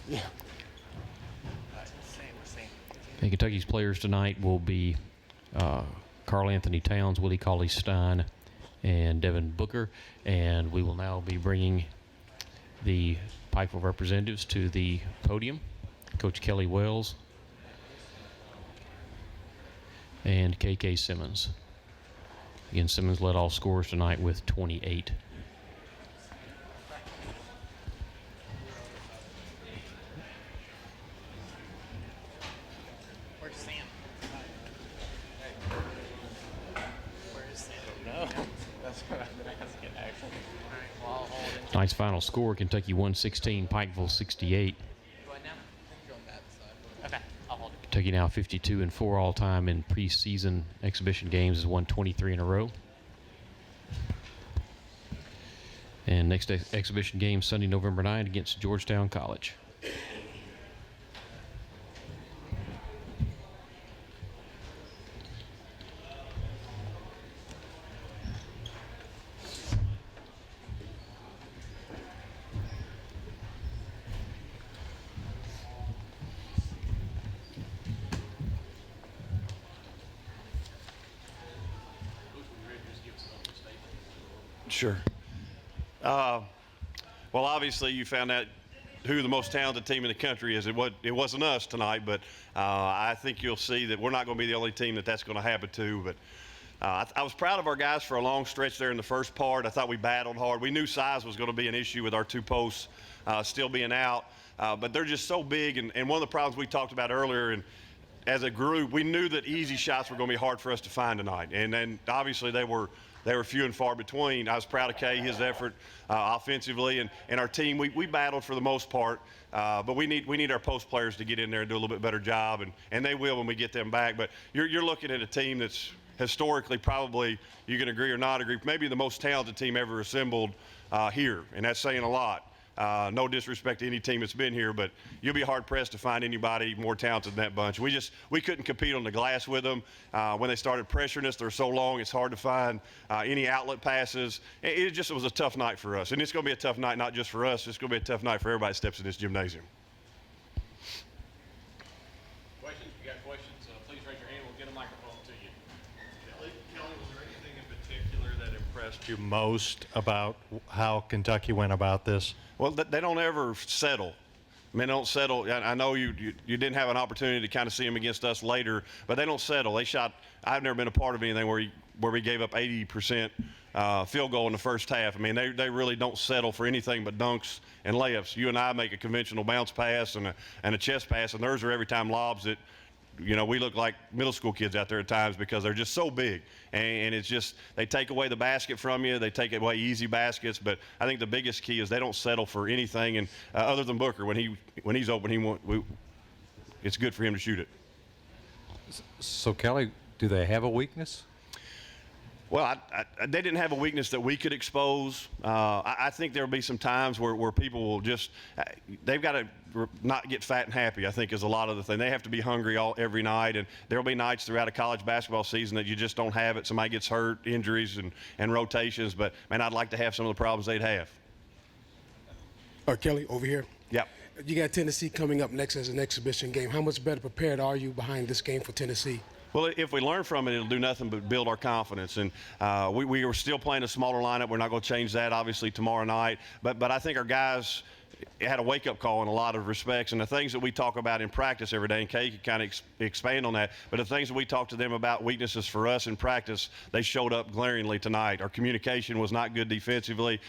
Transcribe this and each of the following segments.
Yeah. And Kentucky's players tonight will be Karl Anthony Towns, Willie Cauley-Stein, and Devin Booker. And we will now be bringing the Pikeville representatives to the podium. Coach Kelly Wells and KK Simmons. Again, Simmons led all scorers tonight with 28. Where's Sam? Where is Sam? No. That's what I've been asking, actually. All right, well, I'll hold it. Tonight's final score, Kentucky 116, Pikeville 68. What now? You're on that side. Okay, I'll hold it. Kentucky now 52-4 all-time in preseason exhibition games, has won 23 in a row. And next exhibition game Sunday, November 9 against Georgetown College. Sure. Well, obviously, you found out who the most talented team in the country is. It wasn't us tonight, but I think you'll see that we're not going to be the only team that's going to happen to. But I was proud of our guys for a long stretch there in the first part. I thought we battled hard. We knew size was going to be an issue with our two posts still being out, but they're just so big. And one of the problems we talked about earlier, and as a group, we knew that easy shots were going to be hard for us to find tonight. And then obviously they were few and far between. I was proud of Kay, his effort offensively, and our team. We battled for the most part, but we need our post players to get in there and do a little bit better job, and they will when we get them back. But you're looking at a team that's historically, probably, you can agree or not agree, maybe the most talented team ever assembled here, and that's saying a lot. No disrespect to any team that's been here, but you'll be hard-pressed to find anybody more talented than that bunch. We couldn't compete on the glass with them. When they started pressuring us, they're so long, it's hard to find any outlet passes. It was a tough night for us, and it's going to be a tough night not just for us. It's going to be a tough night for everybody that steps in this gymnasium. Questions? If you got questions, please raise your hand. We'll get a microphone to you. Kelly, was there anything in particular that impressed you most about how Kentucky went about this? Well, they don't ever settle. I mean, they don't settle. I know you didn't have an opportunity to kind of see them against us later, but they don't settle. They shot. I've never been a part of anything where we gave up 80% field goal in the first half. I mean, they really don't settle for anything but dunks and layups. You and I make a conventional bounce pass and a chest pass, and theirs are every time lobs that, you know, we look like middle school kids out there at times because they're just so big. And it's just, they take away the basket from you. They take away easy baskets. But I think the biggest key is they don't settle for anything. And other than Booker, when he's open, it's good for him to shoot it. So, Kelly, do they have a weakness? Well, they didn't have a weakness that we could expose. I think there'll be some times where people will just they've got to not get fat and happy, I think, is a lot of the thing. They have to be hungry every night, and there'll be nights throughout a college basketball season that you just don't have it. Somebody gets hurt, injuries, and rotations. But, man, I'd like to have some of the problems they'd have. Kelly, over here. Yep. You got Tennessee coming up next as an exhibition game. How much better prepared are you behind this game for Tennessee? Well, if we learn from it, it'll do nothing but build our confidence. And we were still playing a smaller lineup. We're not going to change that, obviously, tomorrow night. But I think our guys had a wake-up call in a lot of respects, and the things that we talk about in practice every day, and Kay could kind of expand on that, but the things that we talk to them about, weaknesses for us in practice, they showed up glaringly tonight. Our communication was not good defensively.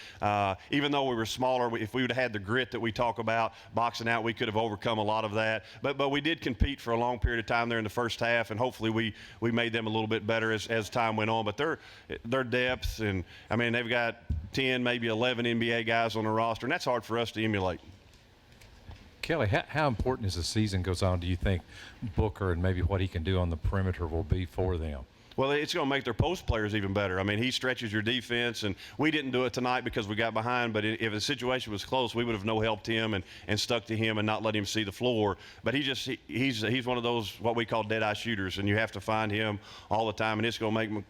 Even though we were smaller, if we would have had the grit that we talk about, boxing out, we could have overcome a lot of that. But we did compete for a long period of time there in the first half, and hopefully we made them a little bit better as time went on. But their depth, and, I mean, they've got 10, maybe 11 NBA guys on the roster, and that's hard for us to emulate. Kelly, how important as the season goes on do you think Booker and maybe what he can do on the perimeter will be for them? Well, it's going to make their post players even better. I mean, he stretches your defense, and we didn't do it tonight because we got behind, but if the situation was close, we would have no-helped him and stuck to him and not let him see the floor. But he's one of those what we call dead-eye shooters, and you have to find him all the time, and it's going to make,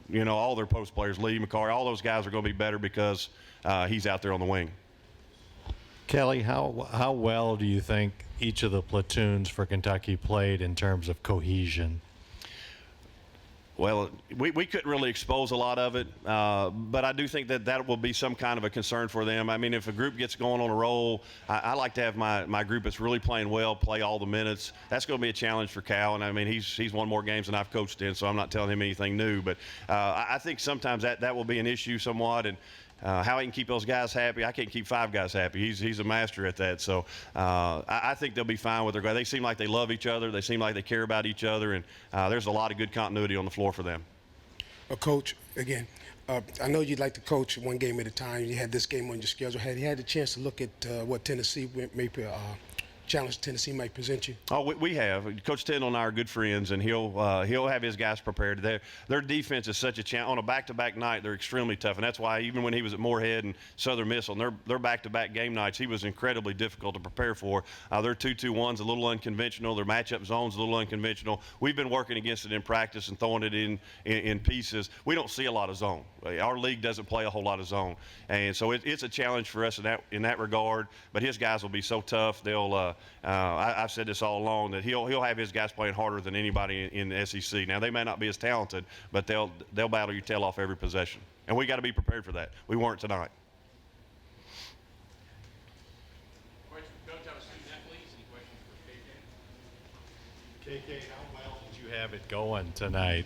you know, all their post players, Lee, McCarry, all those guys are going to be better because he's out there on the wing. Kelly, how well do you think each of the platoons for Kentucky played in terms of cohesion? Well, we couldn't really expose a lot of it, but I do think that will be some kind of a concern for them. I mean, if a group gets going on a roll, I like to have my group that's really playing well play all the minutes. That's going to be a challenge for Cal, and I mean, he's won more games than I've coached in, so I'm not telling him anything new. But I think sometimes that will be an issue somewhat, and how he can keep those guys happy. I can't keep 5 guys happy. He's a master at that. So I think they'll be fine with their guys. They seem like they love each other. They seem like they care about each other, and there's a lot of good continuity on the floor for them. Coach, again, I know you'd like to coach one game at a time. You had this game on your schedule. Had you had the chance to look at what Tennessee challenge Tennessee might present you? Oh, we have. Coach Tindall and I are good friends, and he'll have his guys prepared. Their defense is such a challenge. On a back-to-back night, they're extremely tough, and that's why even when he was at Moorhead and Southern Miss on their back-to-back game nights, he was incredibly difficult to prepare for. Their 2-2-1's a little unconventional. Their matchup zone's a little unconventional. We've been working against it in practice and throwing it in pieces. We don't see a lot of zone. Our league doesn't play a whole lot of zone, and so it's a challenge for us in that regard. But his guys will be so tough. I've said this all along that he'll have his guys playing harder than anybody in the SEC. Now they may not be as talented, but they'll battle your tail off every possession, and we got to be prepared for that. We weren't tonight. Question for Coach. I was shooting that, please. Any questions for KK? KK, how well did you have it going tonight?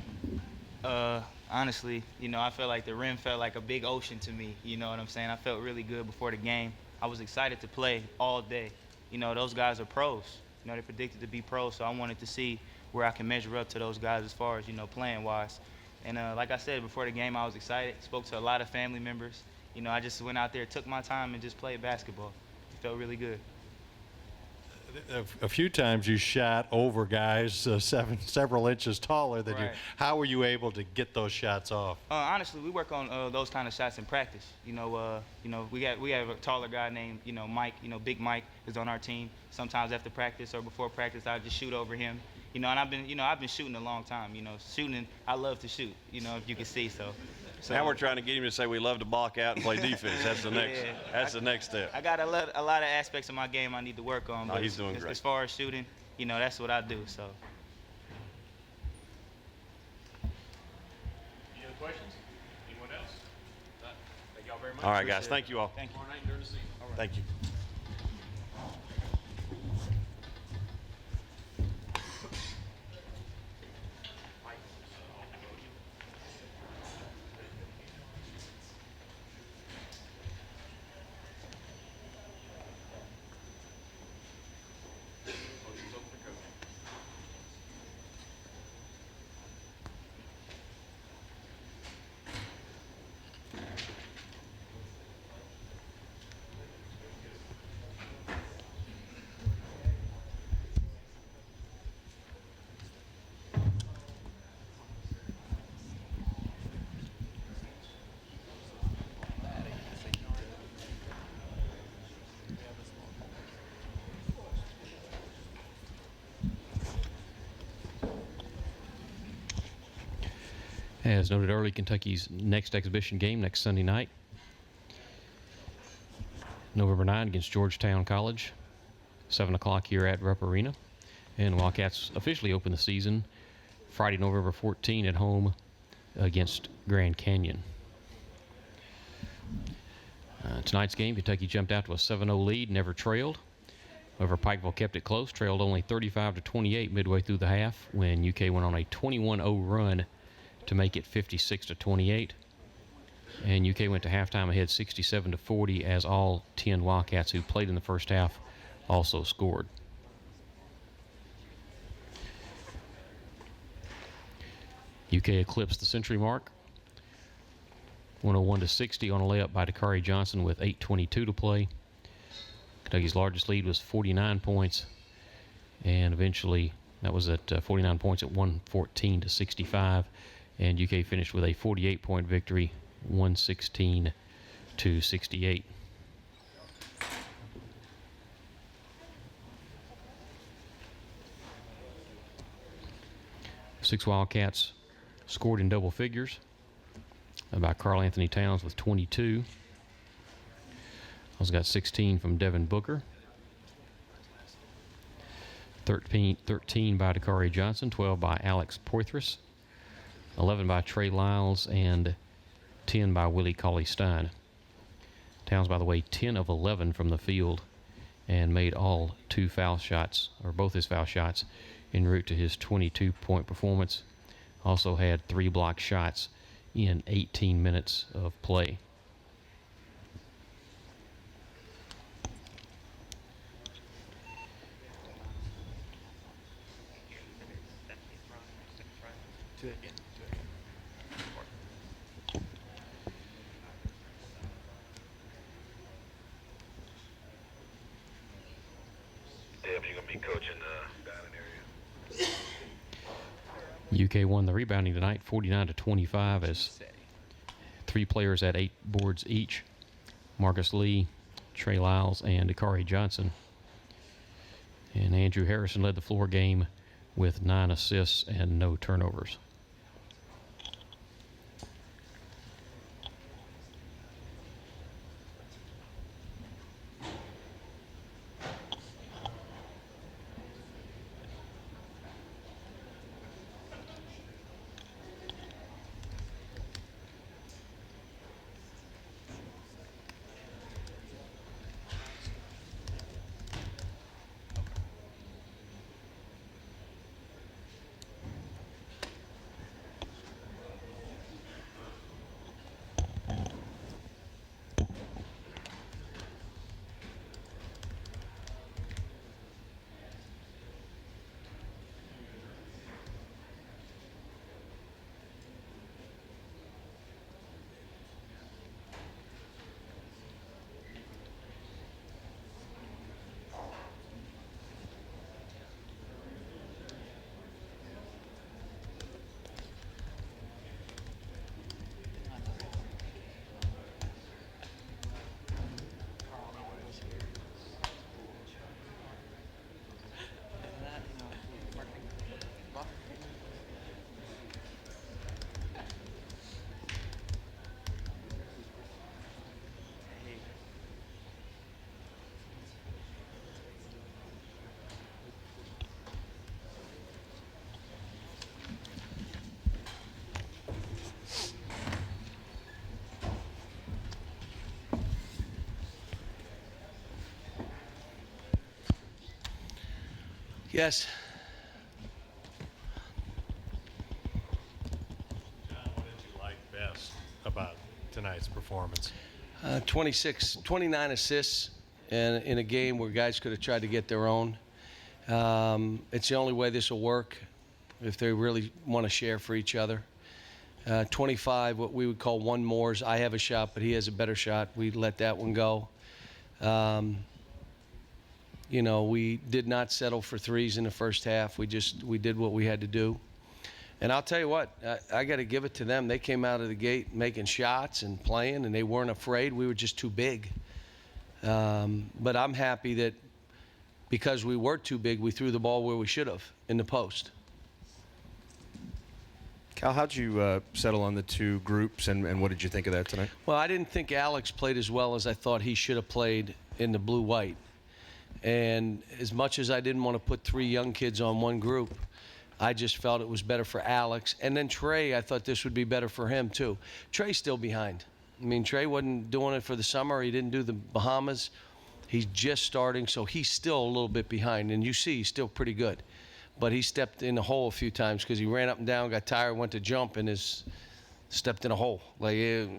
Honestly, I felt like the rim felt like a big ocean to me. You know what I'm saying? I felt really good before the game. I was excited to play all day. Those guys are pros. They're predicted to be pros, so I wanted to see where I can measure up to those guys as far as, playing-wise. And like I said, before the game, I was excited. Spoke to a lot of family members. I just went out there, took my time, and just played basketball. It felt really good. A few times you shot over guys several inches taller than you. Right. How were you able to get those shots off? Honestly, we work on those kind of shots in practice. We have a taller guy named Mike. Big Mike is on our team. Sometimes after practice or before practice, I just shoot over him. And I've been shooting a long time. Shooting. I love to shoot. If you can see so. Now we're trying to get him to say we love to block out and play defense. That's the next. Yeah. That's the next step. I got a lot of aspects of my game I need to work on. But he's doing great. As far as shooting, that's what I do. So. Any other questions? Anyone else? Thank y'all very much. All right, guys. Thank you all. Thank you. Tomorrow night during the season. All right. Thank you. As noted earlier, Kentucky's next exhibition game next Sunday night, November 9 against Georgetown College, 7 o'clock here at Rupp Arena. And the Wildcats officially open the season Friday, November 14 at home against Grand Canyon. Tonight's game, Kentucky jumped out to a 7-0 lead, never trailed. However, Pikeville kept it close, trailed only 35-28 midway through the half when UK went on a 21-0 run to make it 56-28. And UK went to halftime ahead 67-40 as all 10 Wildcats who played in the first half also scored. UK eclipsed the century mark, 101-60 on a layup by Dakari Johnson with 8:22 to play. Kentucky's largest lead was 49 points, and eventually that was at 49 points at 114-65. And UK finished with a 48-point victory, 116-68. Six Wildcats scored in double figures by Karl Anthony Towns with 22. Also got 16 from Devin Booker. 13 by Dakari Johnson, 12 by Alex Poitras, 11 by Trey Lyles, and 10 by Willie Cauley-Stein. Towns, by the way, 10 of 11 from the field and made all 2 foul shots, or both his foul shots, en route to his 22-point performance. Also had 3 block shots in 18 minutes of play. You're going to be coaching the dining area. UK won the rebounding tonight, 49-25, as 3 players had 8 boards each. Marcus Lee, Trey Lyles, and Dakari Johnson. And Andrew Harrison led the floor game with 9 assists and no turnovers. Yes. What did you like best about tonight's performance? 29 assists in a game where guys could have tried to get their own. It's the only way this will work if they really want to share for each other. 25, what we would call one mores. I have a shot, but he has a better shot. We let that one go. You know, we did not settle for threes in the first half. We did what we had to do. And I'll tell you what, I got to give it to them. They came out of the gate making shots and playing, and they weren't afraid. We were just too big. But I'm happy that because we were too big, we threw the ball where we should have, in the post. Cal, how'd you settle on the 2 groups, and what did you think of that tonight? Well, I didn't think Alex played as well as I thought he should have played in the blue-white. And as much as I didn't want to put 3 young kids on one group, I just felt it was better for Alex. And then Trey, I thought this would be better for him, too. Trey's still behind. I mean, Trey wasn't doing it for the summer. He didn't do the Bahamas. He's just starting, so he's still a little bit behind. And you see he's still pretty good. But he stepped in the hole a few times because he ran up and down, got tired, went to jump, and stepped in a hole. Like, he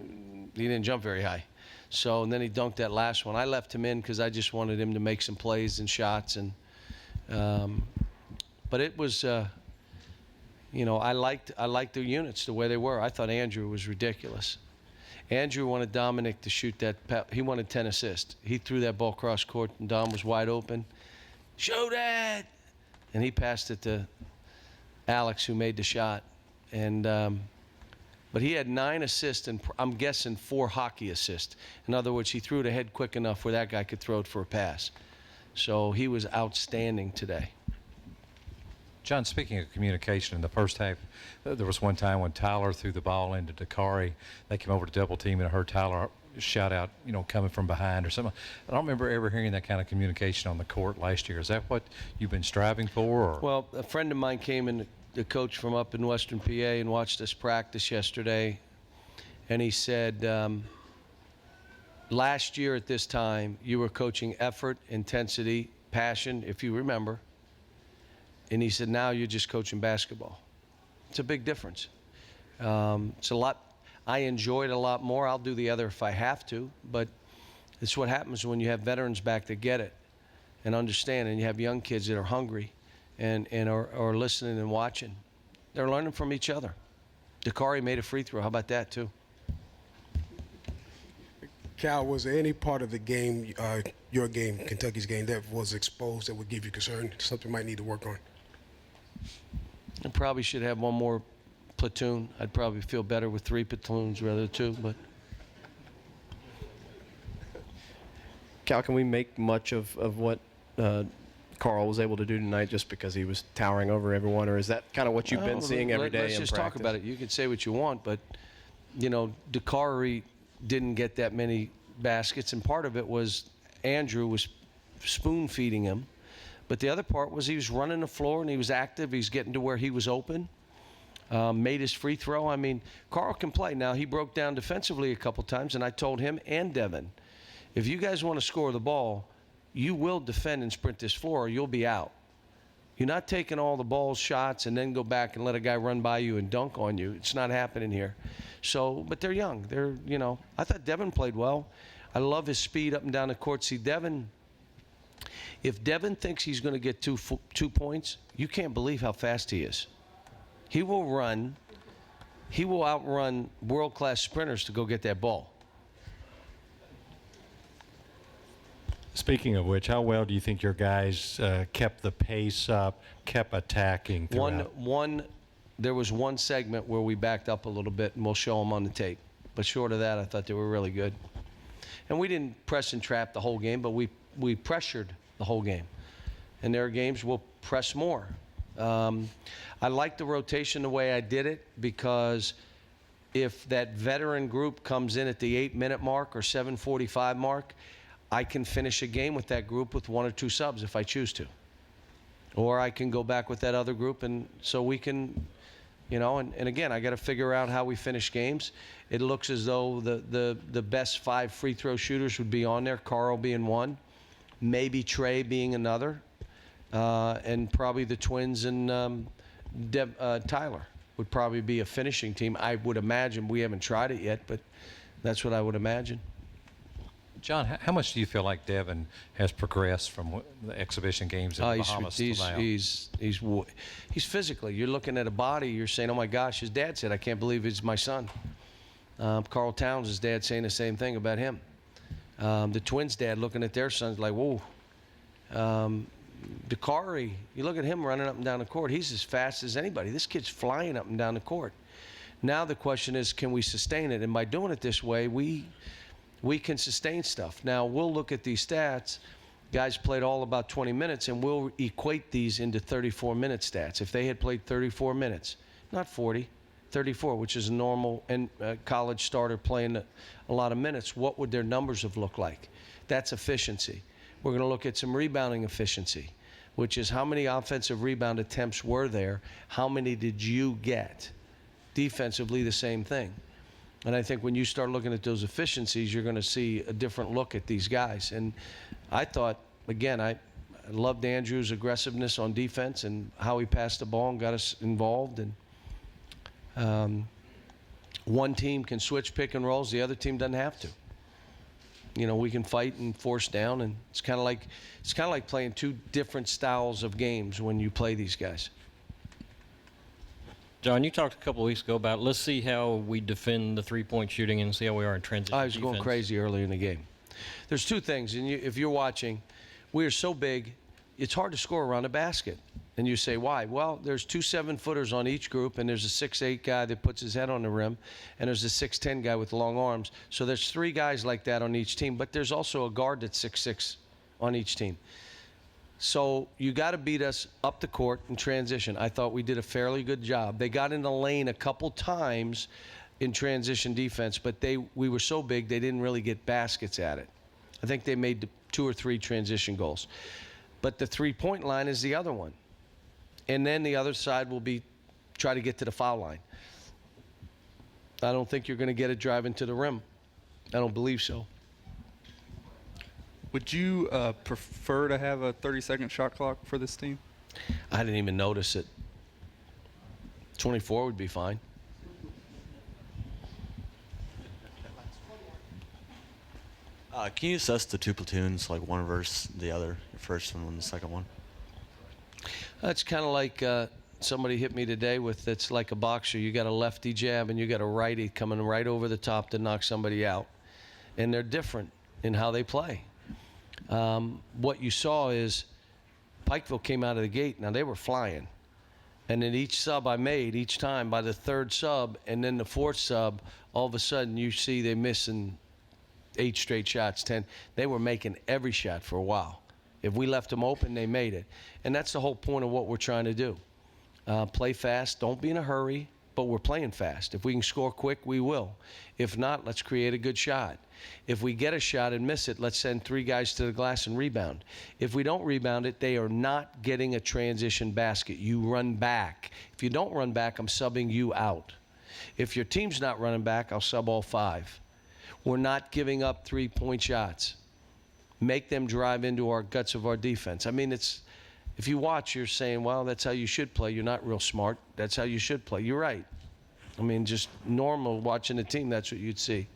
didn't jump very high. So, and then he dunked that last one. I left him in because I just wanted him to make some plays and shots. And but it was, you know, I liked the units the way they were. I thought Andrew was ridiculous. Andrew wanted Dominic to shoot that. He wanted 10 assists. He threw that ball cross court, and Dom was wide open. Show that! And he passed it to Alex, who made the shot. And but he had 9 assists, and I'm guessing 4 hockey assists. In other words, he threw it ahead quick enough where that guy could throw it for a pass. So he was outstanding today. John, speaking of communication, in the first half, there was one time when Tyler threw the ball into Dakari. They came over to double team, and I heard Tyler shout out, coming from behind or something. I don't remember ever hearing that kind of communication on the court last year. Is that what you've been striving for? Or? Well, a friend of mine came in, the coach from up in Western PA, and watched us practice yesterday, and he said, last year at this time, you were coaching effort, intensity, passion, if you remember. And he said, now you're just coaching basketball. It's a big difference. It's a lot. I enjoy it a lot more. I'll do the other if I have to, but it's what happens when you have veterans back that get it and understand, and you have young kids that are hungry and are listening and watching. They're learning from each other. Dakari made a free throw. How about that, too? Cal, was there any part of the game, your game, Kentucky's game, that was exposed that would give you concern, something you might need to work on? I probably should have one more platoon. I'd probably feel better with 3 platoons rather than 2, but Cal, can we make much of what Carl was able to do tonight just because he was towering over everyone, or is that kind of what you've been seeing every day in practice? Let's just talk about it. You can say what you want, but, Dakari didn't get that many baskets, and part of it was Andrew was spoon-feeding him. But the other part was he was running the floor, and he was active. He's getting to where he was open, made his free throw. I mean, Carl can play. Now, he broke down defensively a couple times, and I told him and Devin, if you guys want to score the ball, you will defend and sprint this floor, or you'll be out. You're not taking all the ball shots and then go back and let a guy run by you and dunk on you. It's not happening here. So, but they're young. They're, I thought Devin played well. I love his speed up and down the court. See, Devin, if Devin thinks he's going to get 2 points, you can't believe how fast he is. He will run. He will outrun world-class sprinters to go get that ball. Speaking of which, how well do you think your guys kept the pace up, kept attacking throughout? There was one segment where we backed up a little bit, and we'll show them on the tape. But short of that, I thought they were really good. And we didn't press and trap the whole game, but we pressured the whole game. And there are games we'll press more. I like the rotation the way I did it, because if that veteran group comes in at the 8-minute mark or 7:45 mark, I can finish a game with that group with 1 or 2 subs if I choose to. Or I can go back with that other group, and so we can, and again, I got to figure out how we finish games. It looks as though the best 5 free throw shooters would be on there, Carl being one, maybe Trey being another, and probably the Twins and Tyler would probably be a finishing team. I would imagine. We haven't tried it yet, but that's what I would imagine. John, how much do you feel like Devin has progressed from the exhibition games in the Bahamas to now? He's physically. You're looking at a body. You're saying, "Oh my gosh!" His dad said, "I can't believe it's my son." Carl Towns, his dad, saying the same thing about him. The Twins' dad looking at their sons like, "Whoa." Dakari, you look at him running up and down the court. He's as fast as anybody. This kid's flying up and down the court. Now the question is, can we sustain it? And by doing it this way, we can sustain stuff. Now, we'll look at these stats. Guys played all about 20 minutes, and we'll equate these into 34-minute stats. If they had played 34 minutes, not 40, 34, which is a normal college starter playing a lot of minutes, what would their numbers have looked like? That's efficiency. We're going to look at some rebounding efficiency, which is how many offensive rebound attempts were there, how many did you get? Defensively, the same thing. And I think when you start looking at those efficiencies, you're going to see a different look at these guys. And I thought, again, I loved Andrew's aggressiveness on defense and how he passed the ball and got us involved. And one team can switch pick and rolls, the other team doesn't have to. We can fight and force down, and it's kind of like playing 2 different styles of games when you play these guys. John, you talked a couple of weeks ago about let's see how we defend the 3-point shooting and see how we are in transition I was defense. going crazy early in the game. There's 2 things, and if you're watching, we are so big, it's hard to score around a basket. And you say, why? Well, there's 2 7-footers on each group, and there's a 6'8" guy that puts his head on the rim, and there's a 6'10" guy with long arms. So there's 3 guys like that on each team, but there's also a guard that's 6'6" on each team. So you got to beat us up the court in transition. I thought we did a fairly good job. They got in the lane a couple times in transition defense, but we were so big they didn't really get baskets at it. I think they made 2 or 3 transition goals. But the three-point line is the other one. And then the other side will be try to get to the foul line. I don't think you're going to get it driving to the rim. I don't believe so. Would you prefer to have a 30-second shot clock for this team? I didn't even notice it. 24 would be fine. Can you assess the two platoons, like one versus the other, the first one and the second one? It's kind of like somebody hit me today with, it's like a boxer. You got a lefty jab and you got a righty coming right over the top to knock somebody out. And they're different in how they play. What you saw is Pikeville came out of the gate. Now, they were flying. And then each sub I made, each time by the third sub and then the fourth sub, all of a sudden you see they're missing 8 straight shots, 10. They were making every shot for a while. If we left them open, they made it. And that's the whole point of what we're trying to do. Play fast. Don't be in a hurry, but we're playing fast. If we can score quick, we will. If not, let's create a good shot. If we get a shot and miss it, let's send 3 guys to the glass and rebound. If we don't rebound it, they are not getting a transition basket. You run back. If you don't run back, I'm subbing you out. If your team's not running back, I'll sub all 5. We're not giving up 3-point shots. Make them drive into our guts of our defense. I mean, if you watch, you're saying, well, that's how you should play. You're not real smart. That's how you should play. You're right. I mean, just normal watching a team, that's what you'd see.